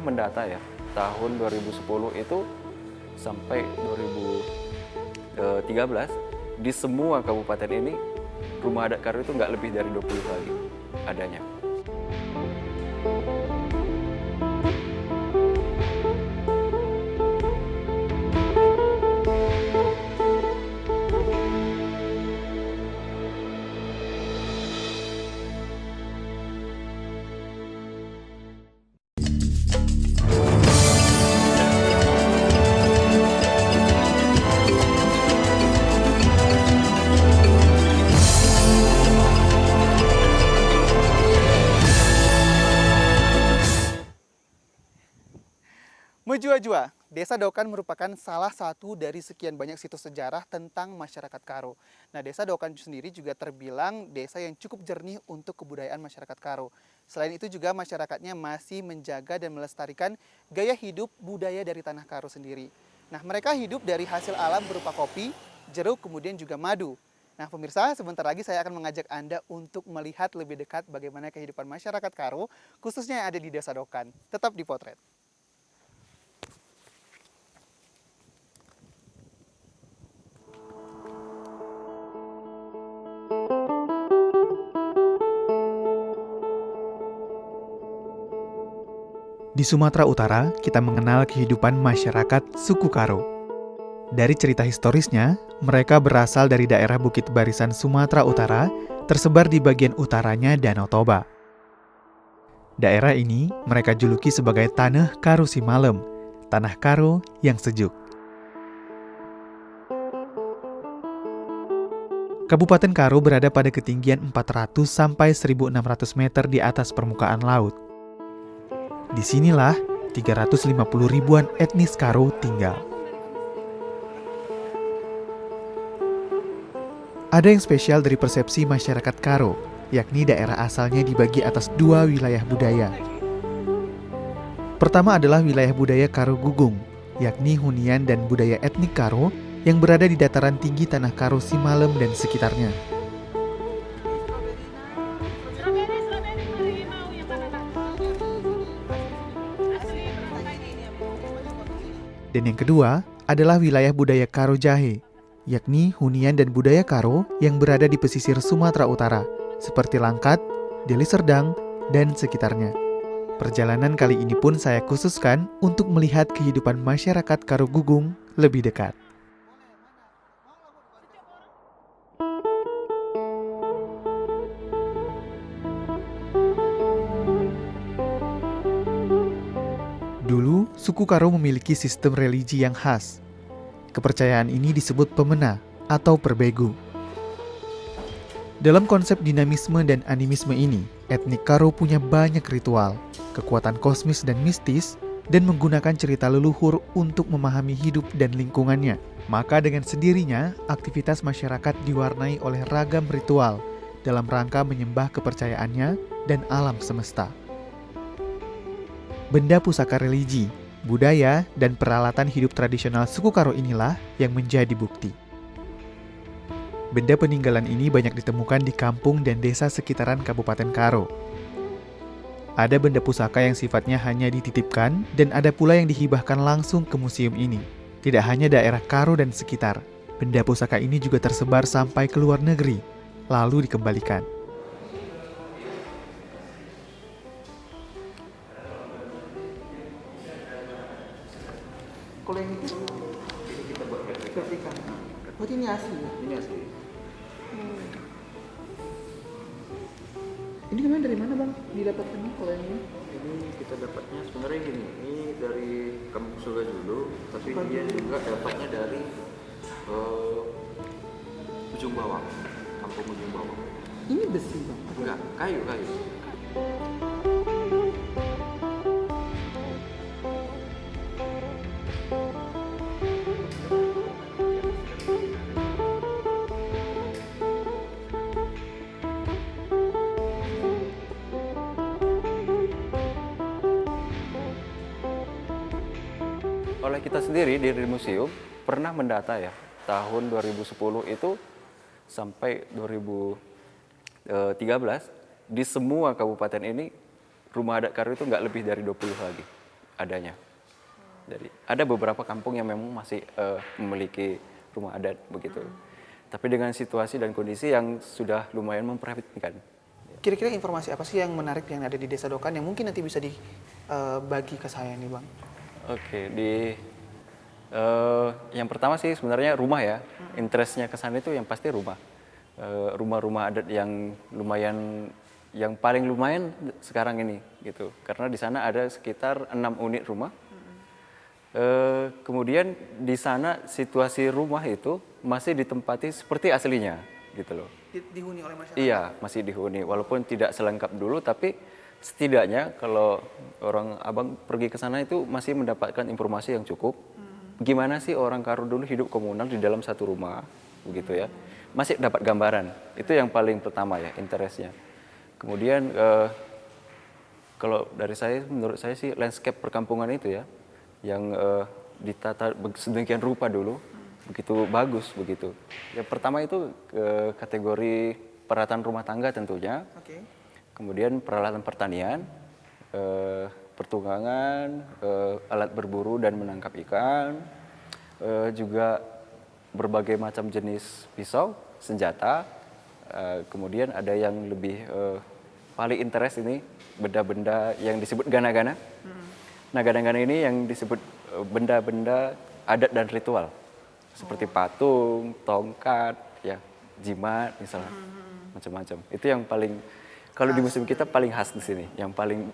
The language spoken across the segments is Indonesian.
mendata ya, tahun 2010 itu sampai 2013 di semua kabupaten ini rumah adat Karo itu nggak lebih dari 20 lagi adanya. Mejua-jua, Desa Dokan merupakan salah satu dari sekian banyak situs sejarah tentang masyarakat Karo. Nah, Desa Dokan sendiri juga terbilang desa yang cukup jernih untuk kebudayaan masyarakat Karo. Selain itu juga masyarakatnya masih menjaga dan melestarikan gaya hidup budaya dari tanah Karo sendiri. Nah, mereka hidup dari hasil alam berupa kopi, jeruk, kemudian juga madu. Nah, pemirsa, sebentar lagi saya akan mengajak Anda untuk melihat lebih dekat bagaimana kehidupan masyarakat Karo, khususnya yang ada di Desa Dokan. Tetap di Potret. Di Sumatera Utara, kita mengenal kehidupan masyarakat suku Karo. Dari cerita historisnya, mereka berasal dari daerah Bukit Barisan Sumatera Utara, tersebar di bagian utaranya Danau Toba. Daerah ini mereka juluki sebagai Tanah Karo Simalem, Tanah Karo yang sejuk. Kabupaten Karo berada pada ketinggian 400 sampai 1.600 meter di atas permukaan laut. Disinilah 350 ribuan etnis Karo tinggal. Ada yang spesial dari persepsi masyarakat Karo, yakni daerah asalnya dibagi atas dua wilayah budaya. Pertama adalah wilayah budaya Karo Gugung, yakni hunian dan budaya etnik Karo yang berada di dataran tinggi Tanah Karo Simalem dan sekitarnya. Dan yang kedua adalah wilayah budaya Karo Jahe, yakni hunian dan budaya Karo yang berada di pesisir Sumatera Utara, seperti Langkat, Deli Serdang, dan sekitarnya. Perjalanan kali ini pun saya khususkan untuk melihat kehidupan masyarakat Karo Gugung lebih dekat. Dulu, suku Karo memiliki sistem religi yang khas. Kepercayaan ini disebut pemena atau perbegu. Dalam konsep dinamisme dan animisme ini, etnik Karo punya banyak ritual, kekuatan kosmis dan mistis, dan menggunakan cerita leluhur untuk memahami hidup dan lingkungannya. Maka dengan sendirinya, aktivitas masyarakat diwarnai oleh ragam ritual dalam rangka menyembah kepercayaannya dan alam semesta. Benda pusaka religi, budaya, dan peralatan hidup tradisional suku Karo inilah yang menjadi bukti. Benda peninggalan ini banyak ditemukan di kampung dan desa sekitaran Kabupaten Karo. Ada benda pusaka yang sifatnya hanya dititipkan, dan ada pula yang dihibahkan langsung ke museum ini. Tidak hanya daerah Karo dan sekitar, benda pusaka ini juga tersebar sampai ke luar negeri, lalu dikembalikan. Kalau yang itu Kita buat replika. Oh, ini asli. Ini asli. Ini kemarin dari mana, Bang? Didapatkannya kalau yang ini? Ini kita dapatnya sebenarnya gini, ini dari Kampung Surga dulu, tapi dia juga dapatnya dari Ujung Bawang, Kampung Ujung Bawang. Ini besi, Bang. Enggak, kayu. Oleh kita sendiri di museum pernah mendata ya, tahun 2010 itu sampai 2013 di semua kabupaten ini rumah adat Karo itu nggak lebih dari 20 lagi adanya. Jadi ada beberapa kampung yang memang masih memiliki rumah adat begitu. Tapi dengan situasi dan kondisi yang sudah lumayan memprihatinkan. Kira-kira informasi apa sih yang menarik yang ada di Desa Dokan yang mungkin nanti bisa dibagi ke saya nih Bang? Oke, yang pertama sih sebenarnya rumah ya. Interestnya ke sana itu yang pasti rumah. Rumah-rumah adat yang lumayan, yang paling lumayan sekarang ini gitu. Karena di sana ada sekitar 6 unit rumah. Kemudian di sana situasi rumah itu masih ditempati seperti aslinya gitu loh. Dihuni oleh masyarakat? Iya, masih dihuni. Walaupun tidak selengkap dulu, tapi setidaknya kalau orang abang pergi ke sana itu masih mendapatkan informasi yang cukup. Gimana sih orang Karo dulu hidup komunal di dalam satu rumah, begitu ya. Masih dapat gambaran. Itu yang paling pertama ya, interestnya. Kemudian kalau dari saya, menurut saya sih landscape perkampungan itu ya, yang ditata sedemikian rupa dulu, begitu bagus begitu. Yang pertama itu kategori peralatan rumah tangga tentunya. Oke. Kemudian peralatan pertanian, pertunggangan, alat berburu dan menangkap ikan, juga berbagai macam jenis pisau, senjata. Kemudian ada yang lebih paling interest ini benda-benda yang disebut gana-gana. Nah, gana-gana ini yang disebut benda-benda adat dan ritual. Seperti patung, tongkat, ya, jimat misalnya. Macam-macam. Itu yang paling, kalau di museum kita paling khas di sini, yang paling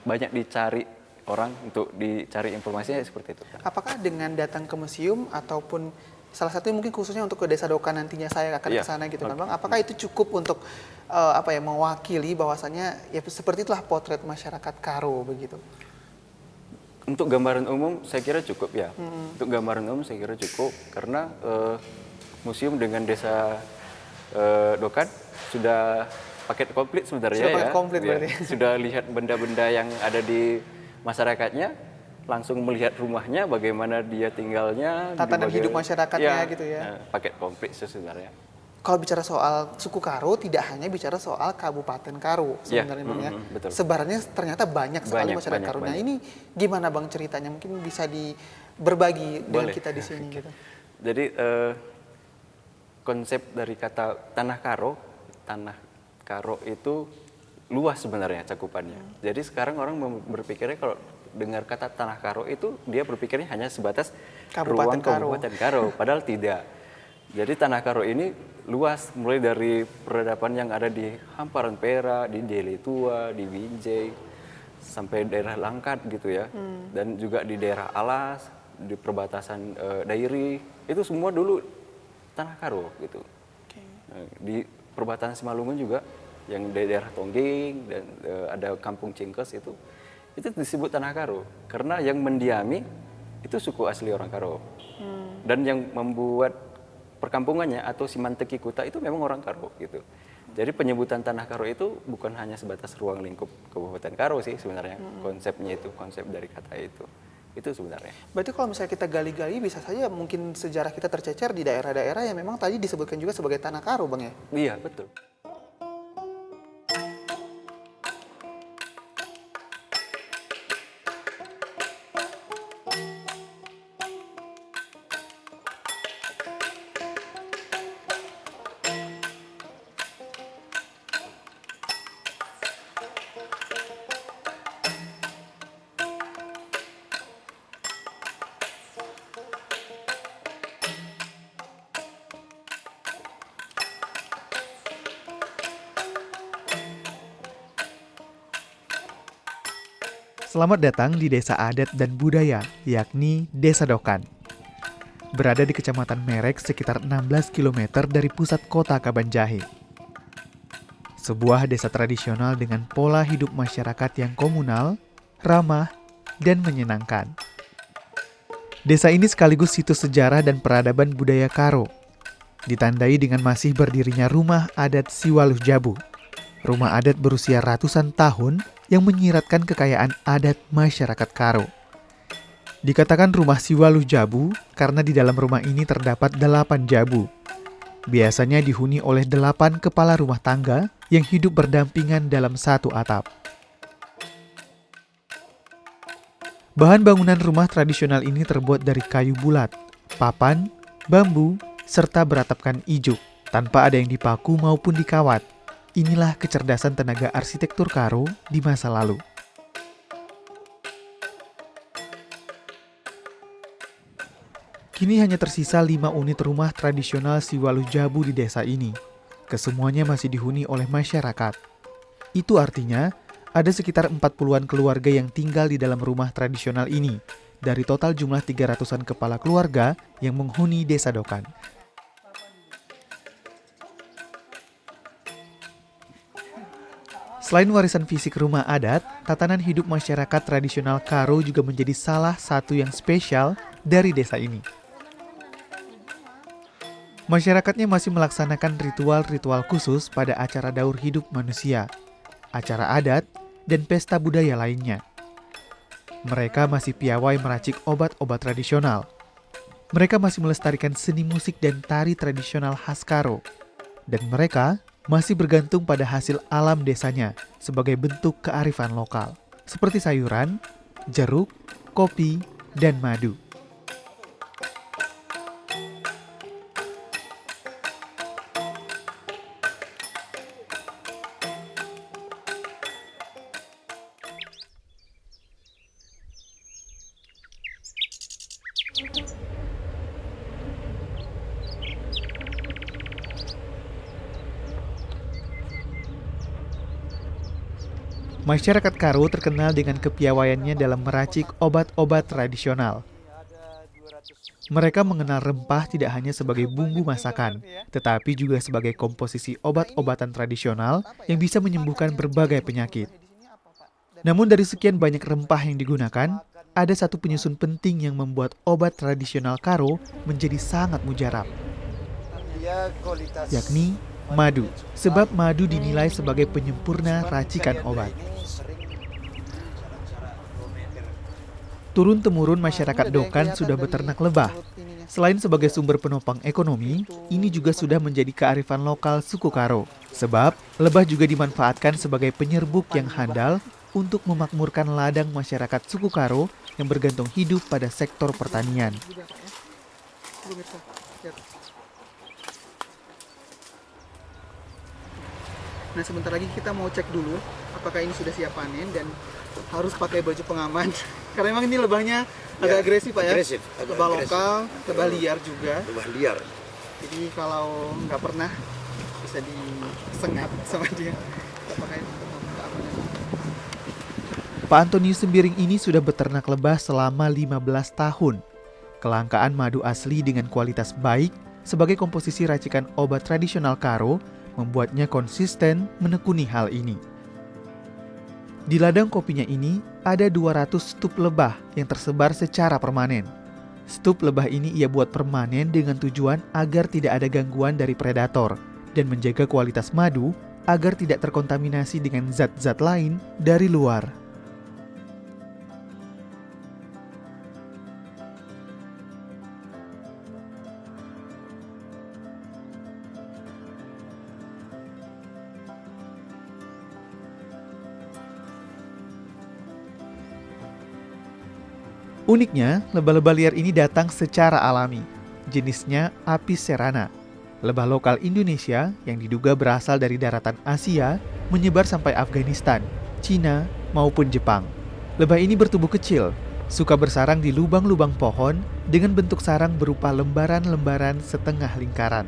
banyak dicari orang untuk dicari informasinya seperti itu. Apakah dengan datang ke museum ataupun salah satu mungkin khususnya untuk ke Desa Dokan nantinya saya akan ke sana gitu kan Bang, apakah itu cukup untuk mewakili bahwasannya ya seperti itulah potret masyarakat Karo begitu? Untuk gambaran umum saya kira cukup ya. Untuk gambaran umum saya kira cukup karena museum dengan Desa Dokan sudah paket komplit sebenarnya. Sudah paket komplit berarti. Sudah lihat benda-benda yang ada di masyarakatnya, langsung melihat rumahnya, bagaimana dia tinggalnya, tatanan hidup masyarakatnya gitu ya. Paket komplit sebenarnya. Kalau bicara soal suku Karo, tidak hanya bicara soal Kabupaten Karo sebenarnya Bang ya. Betul. Sebarannya ternyata banyak sekali masyarakat Karo. Nah ini gimana Bang ceritanya? Mungkin bisa berbagi dengan kita di sini gitu. Jadi konsep dari kata tanah Karo itu luas sebenarnya cakupannya. Jadi sekarang orang berpikirnya kalau dengar kata tanah Karo itu dia berpikirnya hanya sebatas ruang Kabupaten Karo, padahal tidak. Jadi tanah Karo ini luas, mulai dari peradaban yang ada di Hamparan Perak, di Deli Tua, di Binjai, sampai daerah Langkat gitu ya, dan juga di daerah Alas, di perbatasan Dairi, itu semua dulu tanah Karo gitu. Nah, di perbatasan Simalungun juga, yang di daerah Tongging dan ada Kampung Cingkes itu disebut tanah Karo karena yang mendiami itu suku asli orang Karo, dan yang membuat perkampungannya atau Simanteki Kuta itu memang orang Karo gitu. Jadi penyebutan tanah Karo itu bukan hanya sebatas ruang lingkup Kabupaten Karo sih sebenarnya. Konsepnya itu, konsep dari kata itu sebenarnya. Berarti kalau misalnya kita gali-gali bisa saja mungkin sejarah kita tercecer di daerah-daerah yang memang tadi disebutkan juga sebagai tanah Karo Bang ya? Iya betul. Selamat datang di Desa Adat dan Budaya, yakni Desa Dokan. Berada di Kecamatan Merek sekitar 16 km dari pusat kota Kabanjahe. Sebuah desa tradisional dengan pola hidup masyarakat yang komunal, ramah, dan menyenangkan. Desa ini sekaligus situs sejarah dan peradaban budaya Karo, ditandai dengan masih berdirinya rumah adat Siwaluh Jabu. Rumah adat berusia ratusan tahun yang menyiratkan kekayaan adat masyarakat Karo. Dikatakan rumah Siwaluh Jabu karena di dalam rumah ini terdapat 8 jabu. Biasanya dihuni oleh 8 kepala rumah tangga yang hidup berdampingan dalam satu atap. Bahan bangunan rumah tradisional ini terbuat dari kayu bulat, papan, bambu, serta beratapkan ijuk, tanpa ada yang dipaku maupun dikawat. Inilah kecerdasan tenaga arsitektur Karo di masa lalu. Kini hanya tersisa 5 unit rumah tradisional Siwalu Jabu di desa ini. Kesemuanya masih dihuni oleh masyarakat. Itu artinya, ada sekitar 40-an keluarga yang tinggal di dalam rumah tradisional ini, dari total jumlah 300-an kepala keluarga yang menghuni Desa Dokan. Selain warisan fisik rumah adat, tatanan hidup masyarakat tradisional Karo juga menjadi salah satu yang spesial dari desa ini. Masyarakatnya masih melaksanakan ritual-ritual khusus pada acara daur hidup manusia, acara adat, dan pesta budaya lainnya. Mereka masih piawai meracik obat-obat tradisional. Mereka masih melestarikan seni musik dan tari tradisional khas Karo. Dan mereka masih bergantung pada hasil alam desanya sebagai bentuk kearifan lokal, seperti sayuran, jeruk, kopi, dan madu. Masyarakat Karo terkenal dengan kepiawaiannya dalam meracik obat-obat tradisional. Mereka mengenal rempah tidak hanya sebagai bumbu masakan, tetapi juga sebagai komposisi obat-obatan tradisional yang bisa menyembuhkan berbagai penyakit. Namun dari sekian banyak rempah yang digunakan, ada satu penyusun penting yang membuat obat tradisional Karo menjadi sangat mujarab, yakni madu, sebab madu dinilai sebagai penyempurna racikan obat. Turun-temurun masyarakat Dokan sudah beternak lebah. Selain sebagai sumber penopang ekonomi, ini juga sudah menjadi kearifan lokal suku Karo. Sebab, lebah juga dimanfaatkan sebagai penyerbuk yang handal untuk memakmurkan ladang masyarakat suku Karo yang bergantung hidup pada sektor pertanian. Nah, sebentar lagi kita mau cek dulu apakah ini sudah siap panen dan harus pakai baju pengaman. Karena memang ini lebahnya agak agresif, Pak, ya? Agresif. Lebah lokal, lebah liar juga. Lebah liar. Jadi kalau nggak pernah bisa disengat sama dia. Kita pakai keamanan. Pak Antonius Sembiring ini sudah beternak lebah selama 15 tahun. Kelangkaan madu asli dengan kualitas baik sebagai komposisi racikan obat tradisional Karo membuatnya konsisten menekuni hal ini. Di ladang kopinya ini ada 200 stup lebah yang tersebar secara permanen. Stup lebah ini ia buat permanen dengan tujuan agar tidak ada gangguan dari predator dan menjaga kualitas madu agar tidak terkontaminasi dengan zat-zat lain dari luar. Uniknya, lebah-lebah liar ini datang secara alami. Jenisnya Apis cerana. Lebah lokal Indonesia yang diduga berasal dari daratan Asia menyebar sampai Afghanistan, Cina, maupun Jepang. Lebah ini bertubuh kecil, suka bersarang di lubang-lubang pohon dengan bentuk sarang berupa lembaran-lembaran setengah lingkaran.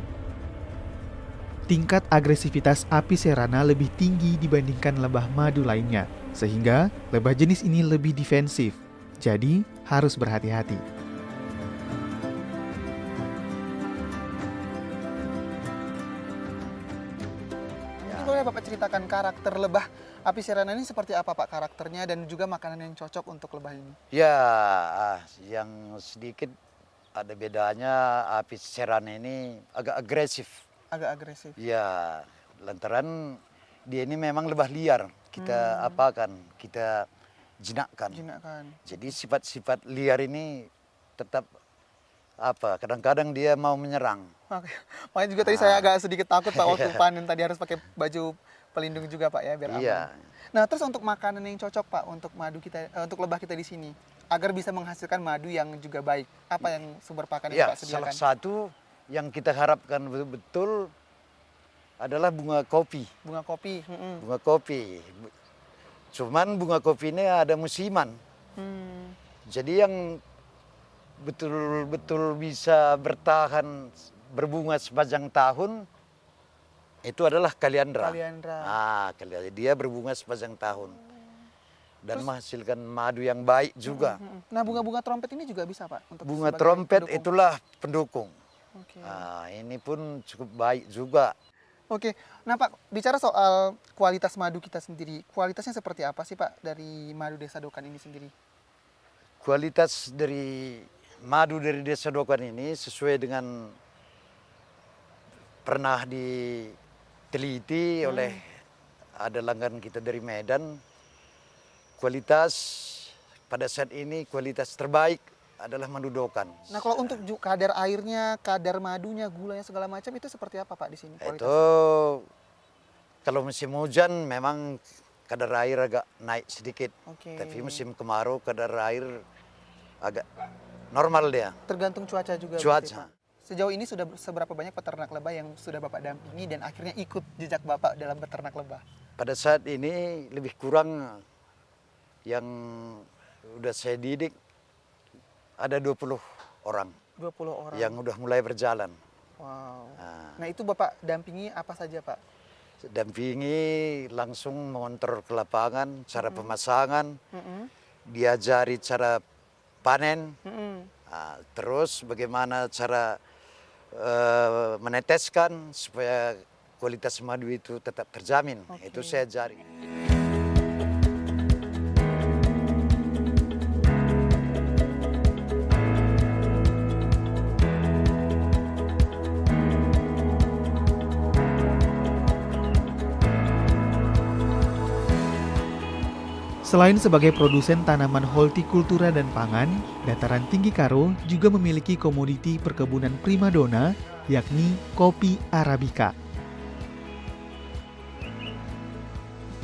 Tingkat agresivitas Apis cerana lebih tinggi dibandingkan lebah madu lainnya, sehingga lebah jenis ini lebih defensif. Jadi, harus berhati-hati. Ini boleh Bapak ceritakan karakter lebah Apis cerana ini seperti apa, Pak, karakternya dan juga makanan yang cocok untuk lebah ini? Ya, yang sedikit ada bedanya Apis cerana ini agak agresif. Agak agresif. Ya, lantaran dia ini memang lebah liar. Kita apakan, kita jinakkan. Jadi sifat-sifat liar ini tetap kadang-kadang dia mau menyerang. Oke. Makanya juga tadi saya agak sedikit takut, Pak, waktu panen tadi harus pakai baju pelindung juga, Pak, ya, biar aman. Iya. Nah, terus untuk makanan yang cocok, Pak, untuk madu kita, untuk lebah kita di sini, agar bisa menghasilkan madu yang juga baik? Apa yang sumber pakan yang Ya, Pak sediakan? salah satu yang kita harapkan betul-betul adalah bunga kopi. Bunga kopi. Bunga kopi. Cuman bunga kopi ini ada musiman. Jadi yang betul-betul bisa bertahan berbunga sepanjang tahun itu adalah kaliandra. Kaliandra. Dia berbunga sepanjang tahun dan menghasilkan madu yang baik juga. Nah, bunga-bunga trompet ini juga bisa, Pak? Untuk Bunga sebagai trompet pendukung? itulah pendukung. Oke. Ini pun cukup baik juga. Oke, nah Pak, bicara soal kualitas madu kita sendiri, kualitasnya seperti apa sih Pak dari madu Desa Dokan ini sendiri? Kualitas dari madu dari Desa Dokan ini sesuai dengan pernah diteliti oleh ada langganan kita dari Medan. Kualitas pada saat ini kualitas terbaik adalah madu Dokan. Nah, kalau untuk kadar airnya, kadar madunya, gulanya segala macam itu seperti apa Pak di sini? Itu kalau musim hujan memang kadar air agak naik sedikit. Tapi musim kemarau kadar air agak normal dia. Tergantung cuaca juga. Cuaca. Sejauh ini sudah seberapa banyak peternak lebah yang sudah Bapak dampingi dan akhirnya ikut jejak Bapak dalam beternak lebah? Pada saat ini lebih kurang yang udah saya didik ada 20 orang. 20 orang. Yang udah mulai berjalan. Wow. Nah, itu Bapak dampingi apa saja Pak? Dampingi langsung mengontrol ke lapangan, cara pemasangan, diajari cara panen, terus bagaimana cara meneteskan supaya kualitas madu itu tetap terjamin. Itu saya ajari. Selain sebagai produsen tanaman hortikultura dan pangan, dataran tinggi Karo juga memiliki komoditi perkebunan primadona, yakni kopi Arabica.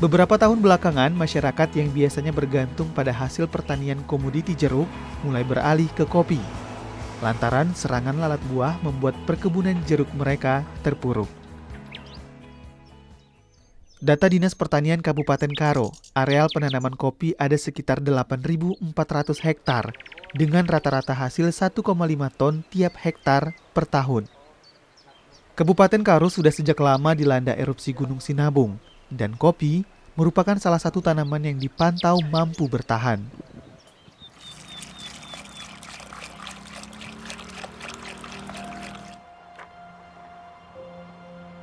Beberapa tahun belakangan, masyarakat yang biasanya bergantung pada hasil pertanian komoditi jeruk mulai beralih ke kopi. Lantaran serangan lalat buah membuat perkebunan jeruk mereka terpuruk. Data Dinas Pertanian Kabupaten Karo, areal penanaman kopi ada sekitar 8.400 hektar dengan rata-rata hasil 1,5 ton tiap hektar per tahun. Kabupaten Karo sudah sejak lama dilanda erupsi Gunung Sinabung dan kopi merupakan salah satu tanaman yang dipantau mampu bertahan.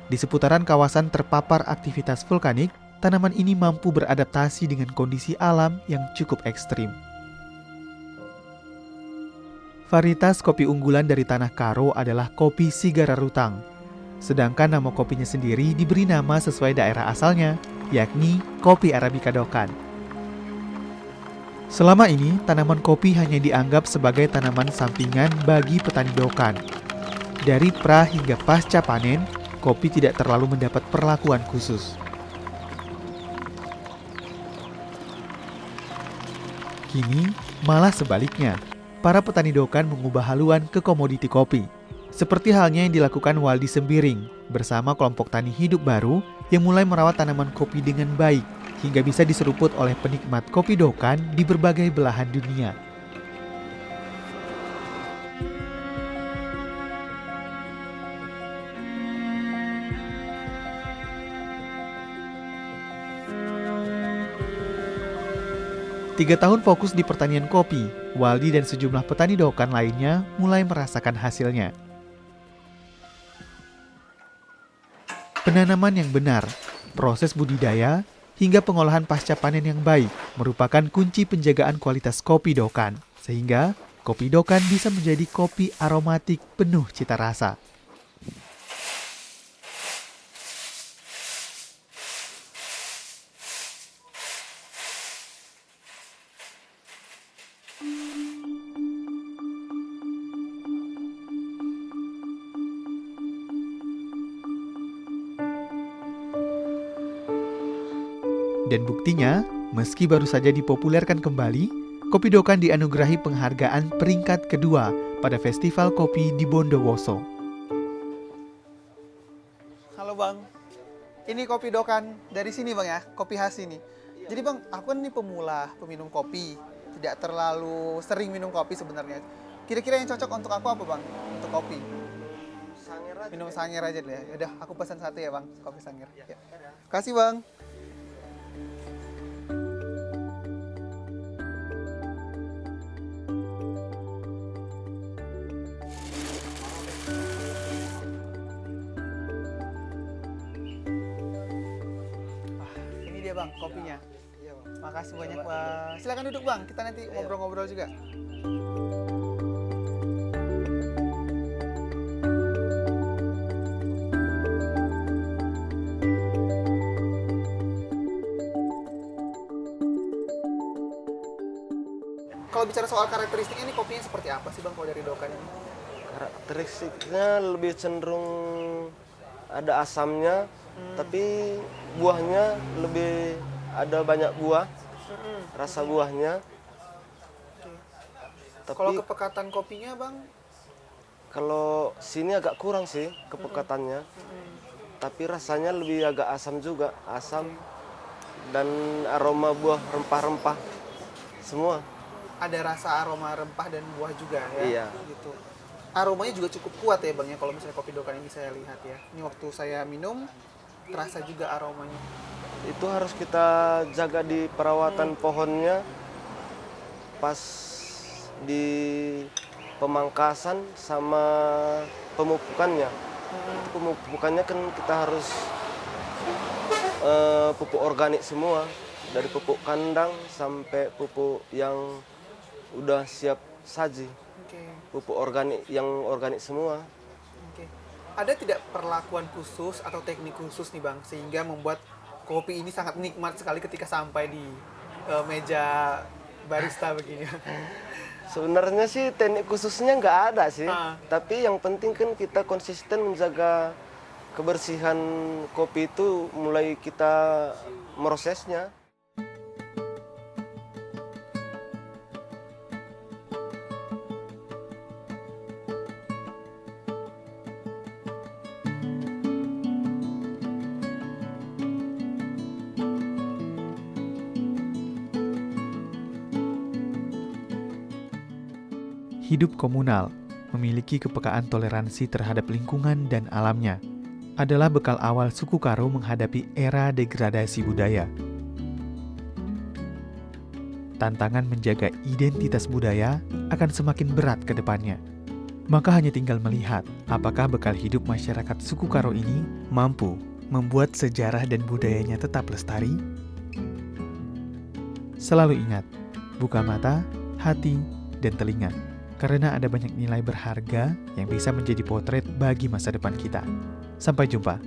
Di seputaran kawasan terpapar aktivitas vulkanik, tanaman ini mampu beradaptasi dengan kondisi alam yang cukup ekstrim. Varietas kopi unggulan dari Tanah Karo adalah kopi Sigararutang. Sedangkan nama kopinya sendiri diberi nama sesuai daerah asalnya, yakni kopi Arabica Dokan. Selama ini, tanaman kopi hanya dianggap sebagai tanaman sampingan bagi petani Dokan. Dari pra hingga pasca panen, kopi tidak terlalu mendapat perlakuan khusus. Kini, malah sebaliknya, para petani Dokan mengubah haluan ke komoditi kopi. Seperti halnya yang dilakukan Waldi Sembiring bersama kelompok tani hidup baru yang mulai merawat tanaman kopi dengan baik hingga bisa diseruput oleh penikmat kopi Dokan di berbagai belahan dunia. Tiga tahun fokus di pertanian kopi, Waldi dan sejumlah petani Dokan lainnya mulai merasakan hasilnya. Penanaman yang benar, proses budidaya, hingga pengolahan pasca panen yang baik merupakan kunci penjagaan kualitas kopi Dokan, sehingga kopi Dokan bisa menjadi kopi aromatik penuh cita rasa. Dan buktinya, meski baru saja dipopulerkan kembali, Kopi Dokan dianugerahi penghargaan peringkat kedua pada Festival Kopi di Bondowoso. Halo Bang, ini Kopi Dokan dari sini Bang ya, kopi khas ini. Jadi Bang, aku kan ini pemula, peminum kopi, tidak terlalu sering minum kopi sebenarnya. Kira-kira yang cocok untuk aku apa Bang, untuk kopi? Minum Sangir aja deh ya. Yaudah, aku pesan satu ya Bang, kopi Sangir. Ya. Kasih Bang. Ini dia Bang, kopinya. Makasih banyak Bang. Silakan duduk Bang, kita nanti ngobrol-ngobrol juga. Kalau bicara soal karakteristiknya ini kopinya seperti apa sih Bang kalau dari Dokan ini? Karakteristiknya lebih cenderung ada asamnya, tapi buahnya lebih ada banyak buah, rasa buahnya. Tapi Kalau kepekatan kopinya Bang? kalau sini agak kurang sih kepekatannya, tapi rasanya lebih agak asam juga, asam dan aroma buah rempah-rempah semua. Ada rasa aroma rempah dan buah juga ya? Iya. Gitu. Aromanya juga cukup kuat ya Bang ya kalau misalnya kopi Dokan ini saya lihat ya. Ini waktu saya minum terasa juga aromanya. Itu harus kita jaga di perawatan pohonnya, pas di pemangkasan sama pemupukannya. Pemupukannya kan kita harus pupuk organik semua, dari pupuk kandang sampai pupuk yang udah siap saji. Oke. Pupuk organik yang organik semua. Oke. Ada tidak perlakuan khusus atau teknik khusus nih Bang sehingga membuat kopi ini sangat nikmat sekali ketika sampai di meja barista begini? Sebenarnya sih teknik khususnya nggak ada sih, Ah. tapi yang penting kan kita konsisten menjaga kebersihan kopi itu mulai kita merosesnya. Hidup komunal, memiliki kepekaan toleransi terhadap lingkungan dan alamnya, adalah bekal awal suku Karo menghadapi era degradasi budaya. Tantangan menjaga identitas budaya akan semakin berat ke depannya. Maka hanya tinggal melihat apakah bekal hidup masyarakat suku Karo ini mampu membuat sejarah dan budayanya tetap lestari. Selalu ingat, buka mata, hati, dan telinga. Karena ada banyak nilai berharga yang bisa menjadi potret bagi masa depan kita. Sampai jumpa.